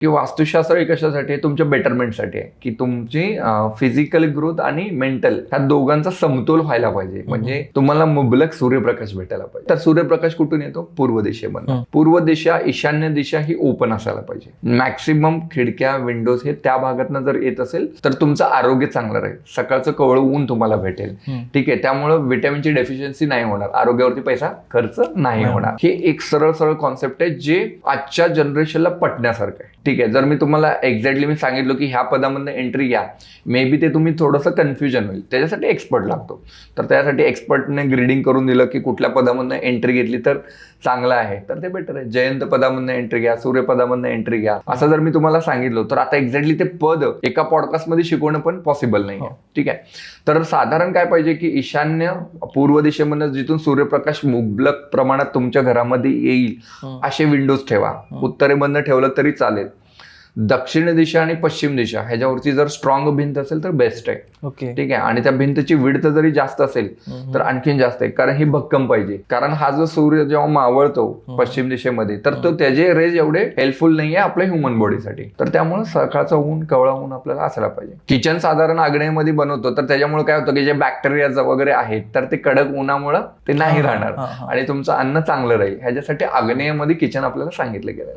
की वास्तुशास्त्र हे कशासाठी आहे? तुमच्या बेटरमेंटसाठी आहे, की तुमची फिजिकल ग्रोथ आणि मेंटल ह्या दोघांचा समतोल व्हायला पाहिजे. म्हणजे तुम्हाला मुबलक सूर्यप्रकाश भेटायला पाहिजे. तर सूर्यप्रकाश कुठून येतो? पूर्व दिशेमधून. पूर्व दिशा, ईशान्य दिशा ही ओपन असायला पाहिजे. मॅक्सिमम खिडक्या, विंडोज हे त्या भागातनं जर येत असेल तर तुमचं आरोग्य चांगलं राहील. सकाळचं कवळं ऊन तुम्हाला भेटेल. ठीक आहे, त्यामुळं व्हिटॅमिनची डेफिशियन्सी नाही होणार, आरोग्यावरती पैसा खर्च नाही होणार. हे एक सरळ सरळ कॉन्सेप्ट आहे जे आजच्या जनरेशनला पटण्यासारखं आहे. ठीक आहे, जर मी तुम्हाला एक्झॅक्टली मी सांगितलं की ह्या पदामधनं एंट्री घ्या, मे बी ते तुम्ही थोडंसं कन्फ्युजन होईल. त्याच्यासाठी एक्सपर्ट लागतो. तर त्यासाठी एक्सपर्टने ग्रीडिंग करून दिलं की कुठल्या पदामधनं एंट्री घेतली तर चांगलं आहे, तर ते बेटर आहे. जयंत पदामधनं एंट्री घ्या, सूर्य पदामधनं एंट्री घ्या, असं जर मी तुम्हाला सांगितलं तर आता एक्झॅक्टली ते पद एका पॉडकास्टमध्ये शिकवणं पण पॉसिबल नाही आहे. ठीक आहे, तर साधारण काय पाहिजे की ईशान्य पूर्व दिशेमधनं जिथून सूर्यप्रकाश मुबलक प्रमाणात तुमच्या घरामध्ये येईल असे विंडोज ठेवा. उत्तरेमधनं ठेवलं तरी चालेल. दक्षिण दिशा आणि पश्चिम दिशा ह्याच्यावरती जर स्ट्रॉंग भिंत असेल तर बेस्ट आहे. ओके, ठीक आहे, आणि त्या भिंतची विड्थ जरी जास्त असेल तर आणखीन जास्त आहे, कारण ही भक्कम पाहिजे. कारण हा जो सूर्य जेव्हा मावळतो पश्चिम दिशेमध्ये तर तो त्याचे रेज एवढे हेल्पफुल नाहीये आपल्या ह्युमन बॉडीसाठी. तर त्यामुळे सकाळचं ऊन, कवळा ऊन आपल्याला असायला पाहिजे. किचन साधारण आग्नेयमध्ये बनवतो तर त्याच्यामुळे काय होतं की जे बॅक्टेरिया वगैरे आहेत तर ते कडक उन्हामुळे ते नाही राहणार आणि तुमचं अन्न चांगलं राहील. ह्याच्यासाठी आग्नेयमध्ये किचन आपल्याला सांगितलं गेलं.